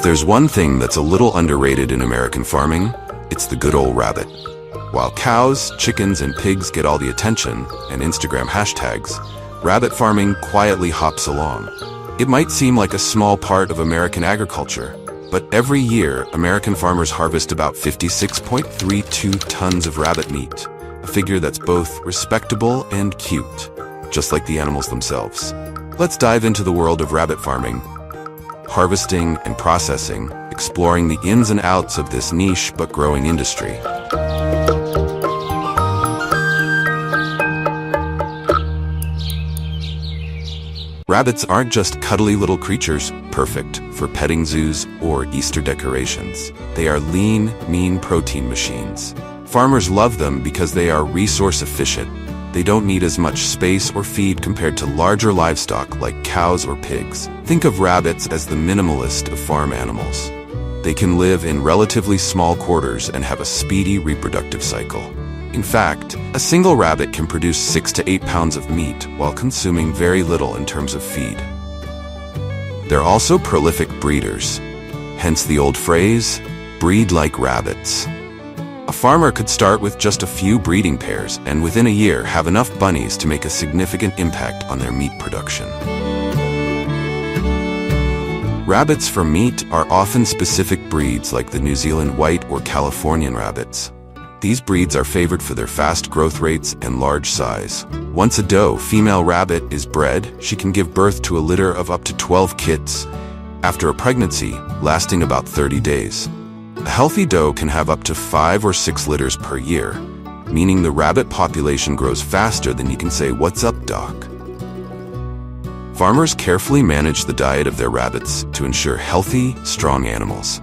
If there's one thing that's a little underrated in American farming, it's the good old rabbit. While cows, chickens, and pigs get all the attention and Instagram hashtags, rabbit farming quietly hops along. It might seem like a small part of American agriculture, but every year, American farmers harvest about 56.32 tons of rabbit meat, a figure that's both respectable and cute, just like the animals themselves. Let's dive into the world of rabbit farming, harvesting and processing, exploring the ins and outs of this niche but growing industry. Rabbits aren't just cuddly little creatures, perfect for petting zoos or Easter decorations. They are lean, mean protein machines. Farmers love them because they are resource efficient. They don't need as much space or feed compared to larger livestock like cows or pigs. Think of rabbits as the minimalist of farm animals. They can live in relatively small quarters and have a speedy reproductive cycle. In fact, a single rabbit can produce 6 to 8 pounds of meat while consuming very little in terms of feed. They're also prolific breeders, hence the old phrase, breed like rabbits. A farmer could start with just a few breeding pairs and within a year have enough bunnies to make a significant impact on their meat production. Rabbits for meat are often specific breeds like the New Zealand white or Californian rabbits. These breeds are favored for their fast growth rates and large size. Once a doe female rabbit is bred, she can give birth to a litter of up to 12 kits after a pregnancy lasting about 30 days. A healthy doe can have up to 5 or 6 litters per year, meaning the rabbit population grows faster than you can say, "What's up, doc?" Farmers carefully manage the diet of their rabbits to ensure healthy, strong animals.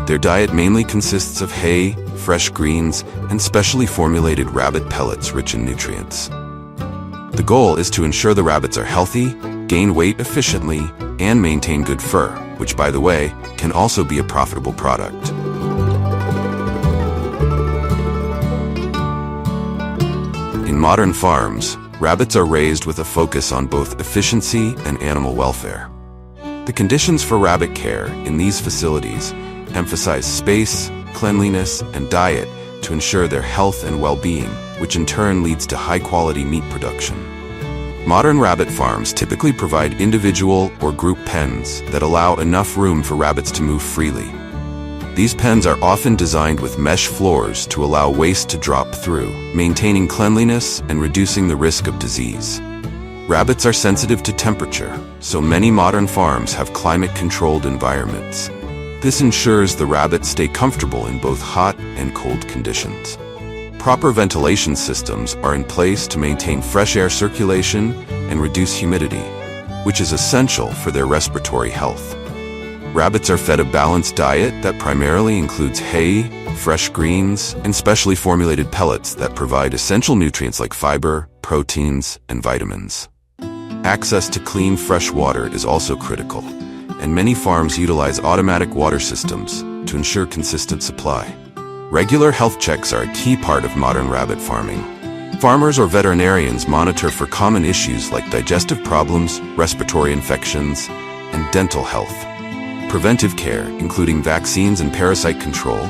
Their diet mainly consists of hay, fresh greens, and specially formulated rabbit pellets rich in nutrients. The goal is to ensure the rabbits are healthy, gain weight efficiently, and maintain good fur, which, by the way, can also be a profitable product. In modern farms, rabbits are raised with a focus on both efficiency and animal welfare. The conditions for rabbit care in these facilities emphasize space, cleanliness, and diet to ensure their health and well-being, which in turn leads to high-quality meat production. Modern rabbit farms typically provide individual or group pens that allow enough room for rabbits to move freely. These pens are often designed with mesh floors to allow waste to drop through, maintaining cleanliness and reducing the risk of disease. Rabbits are sensitive to temperature, so many modern farms have climate-controlled environments. This ensures the rabbits stay comfortable in both hot and cold conditions. Proper ventilation systems are in place to maintain fresh air circulation and reduce humidity, which is essential for their respiratory health. Rabbits are fed a balanced diet that primarily includes hay, fresh greens, and specially formulated pellets that provide essential nutrients like fiber, proteins, and vitamins. Access to clean, fresh water is also critical, and many farms utilize automatic water systems to ensure consistent supply. Regular health checks are a key part of modern rabbit farming. Farmers or veterinarians monitor for common issues like digestive problems, respiratory infections, and dental health. Preventive care, including vaccines and parasite control,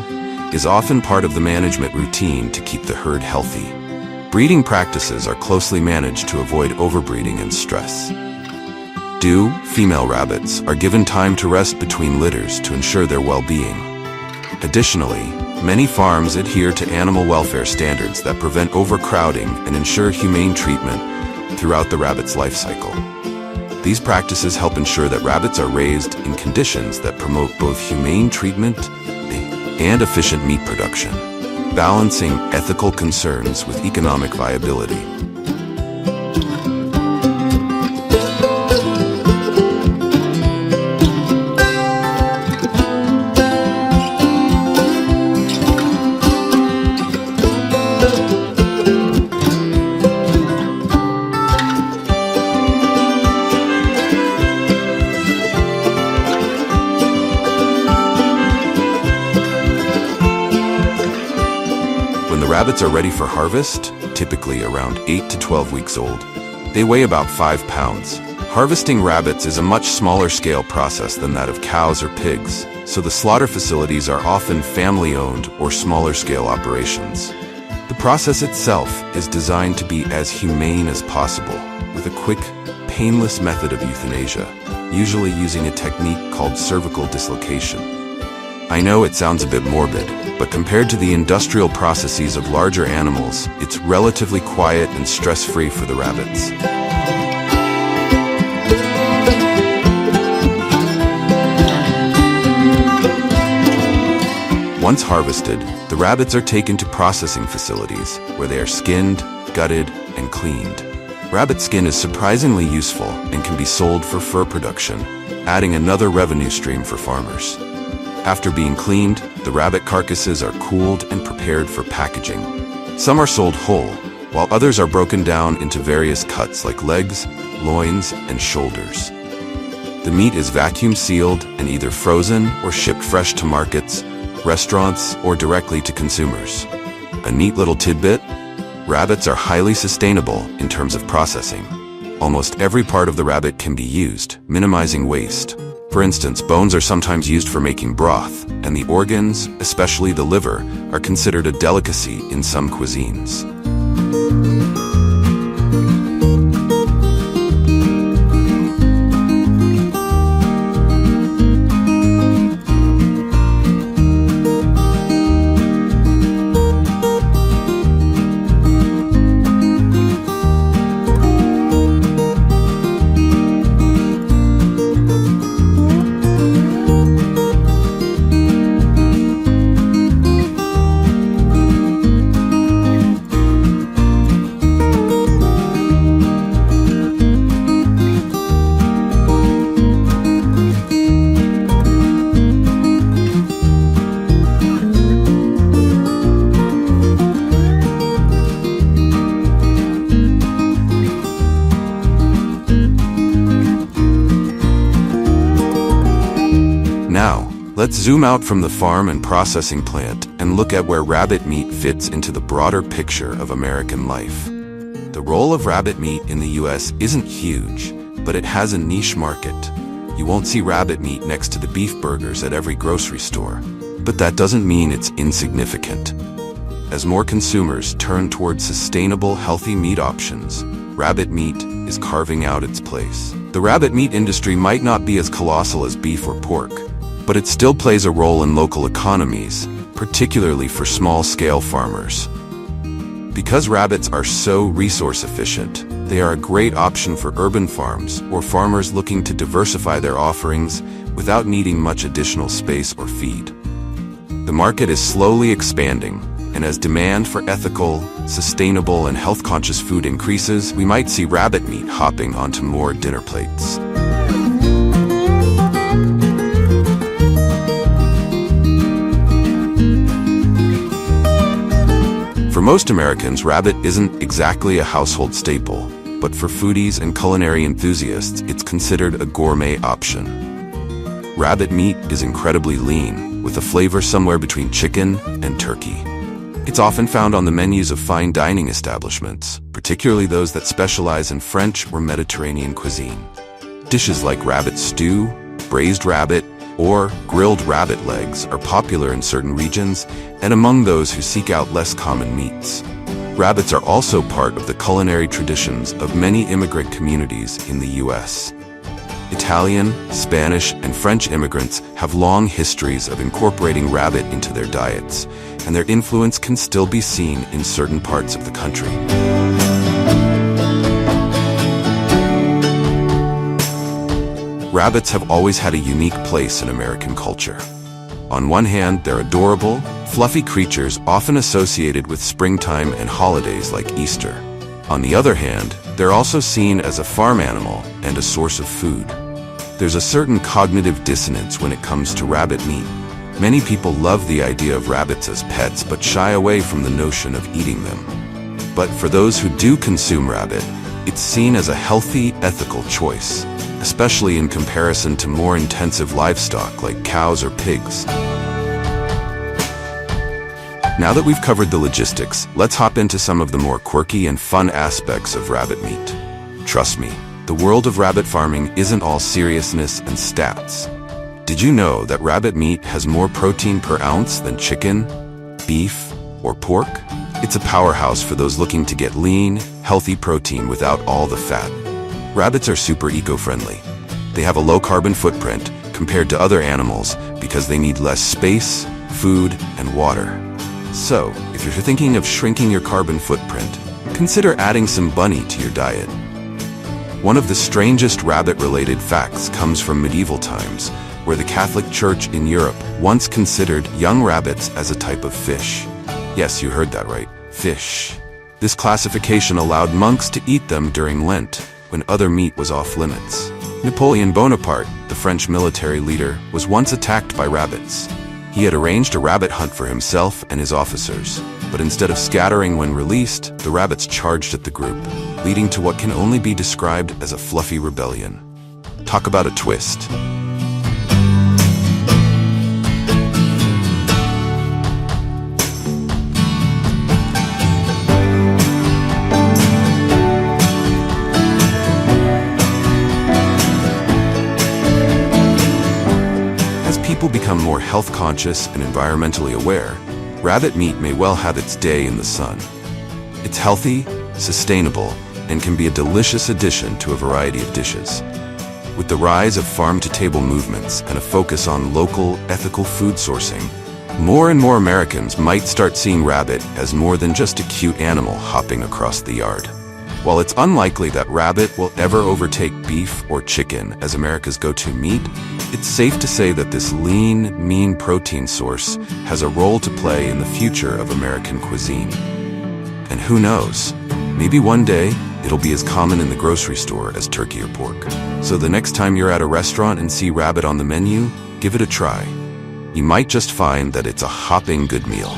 is often part of the management routine to keep the herd healthy. Breeding practices are closely managed to avoid overbreeding and stress. Female rabbits are given time to rest between litters to ensure their well-being. Additionally, many farms adhere to animal welfare standards that prevent overcrowding and ensure humane treatment throughout the rabbit's life cycle. These practices help ensure that rabbits are raised in conditions that promote both humane treatment and efficient meat production, balancing ethical concerns with economic viability. Rabbits are ready for harvest, typically around 8 to 12 weeks old. They weigh about 5 pounds. Harvesting rabbits is a much smaller scale process than that of cows or pigs, so the slaughter facilities are often family-owned or smaller scale operations. The process itself is designed to be as humane as possible, with a quick, painless method of euthanasia, usually using a technique called cervical dislocation. I know it sounds a bit morbid, but compared to the industrial processes of larger animals, it's relatively quiet and stress-free for the rabbits. Once harvested, the rabbits are taken to processing facilities, where they are skinned, gutted, and cleaned. Rabbit skin is surprisingly useful and can be sold for fur production, adding another revenue stream for farmers. After being cleaned, the rabbit carcasses are cooled and prepared for packaging. Some are sold whole, while others are broken down into various cuts like legs, loins, and shoulders. The meat is vacuum sealed and either frozen or shipped fresh to markets, restaurants, or directly to consumers. A neat little tidbit: rabbits are highly sustainable in terms of processing. Almost every part of the rabbit can be used, minimizing waste. For instance, bones are sometimes used for making broth, and the organs, especially the liver, are considered a delicacy in some cuisines. Now, let's zoom out from the farm and processing plant and look at where rabbit meat fits into the broader picture of American life. The role of rabbit meat in the US isn't huge, but it has a niche market. You won't see rabbit meat next to the beef burgers at every grocery store, but that doesn't mean it's insignificant. As more consumers turn towards sustainable, healthy meat options, rabbit meat is carving out its place. The rabbit meat industry might not be as colossal as beef or pork, but it still plays a role in local economies, particularly for small-scale farmers. Because rabbits are so resource efficient, they are a great option for urban farms or farmers looking to diversify their offerings without needing much additional space or feed. The market is slowly expanding, and as demand for ethical, sustainable, and health-conscious food increases, we might see rabbit meat hopping onto more dinner plates. For most Americans, rabbit isn't exactly a household staple, but for foodies and culinary enthusiasts, it's considered a gourmet option. Rabbit meat is incredibly lean, with a flavor somewhere between chicken and turkey. It's often found on the menus of fine dining establishments, particularly those that specialize in French or Mediterranean cuisine. Dishes like rabbit stew, braised rabbit, or grilled rabbit legs are popular in certain regions and among those who seek out less common meats. Rabbits are also part of the culinary traditions of many immigrant communities in the US. Italian, Spanish, and French immigrants have long histories of incorporating rabbit into their diets, and their influence can still be seen in certain parts of the country. Rabbits have always had a unique place in American culture. On one hand, they're adorable, fluffy creatures often associated with springtime and holidays like Easter. On the other hand, they're also seen as a farm animal and a source of food. There's a certain cognitive dissonance when it comes to rabbit meat. Many people love the idea of rabbits as pets but shy away from the notion of eating them. But for those who do consume rabbit, it's seen as a healthy, ethical choice, especially in comparison to more intensive livestock like cows or pigs. Now that we've covered the logistics, let's hop into some of the more quirky and fun aspects of rabbit meat. Trust me, the world of rabbit farming isn't all seriousness and stats. Did you know that rabbit meat has more protein per ounce than chicken, beef, or pork? It's a powerhouse for those looking to get lean, healthy protein without all the fat. Rabbits are super eco-friendly. They have a low carbon footprint compared to other animals because they need less space, food, and water. So, if you're thinking of shrinking your carbon footprint, consider adding some bunny to your diet. One of the strangest rabbit-related facts comes from medieval times, where the Catholic Church in Europe once considered young rabbits as a type of fish. Yes, you heard that right, fish. This classification allowed monks to eat them during Lent, when other meat was off limits. Napoleon Bonaparte, the French military leader, was once attacked by rabbits. He had arranged a rabbit hunt for himself and his officers, but instead of scattering when released, the rabbits charged at the group, leading to what can only be described as a fluffy rebellion. Talk about a twist. People become more health conscious and environmentally aware, rabbit meat may well have its day in the sun. It's healthy, sustainable, and can be a delicious addition to a variety of dishes. With the rise of farm-to-table movements and a focus on local, ethical food sourcing, more and more Americans might start seeing rabbit as more than just a cute animal hopping across the yard. While it's unlikely that rabbit will ever overtake beef or chicken as America's go-to meat, it's safe to say that this lean, mean protein source has a role to play in the future of American cuisine. And who knows, maybe one day it'll be as common in the grocery store as turkey or pork. So the next time you're at a restaurant and see rabbit on the menu, give it a try. You might just find that it's a hopping good meal.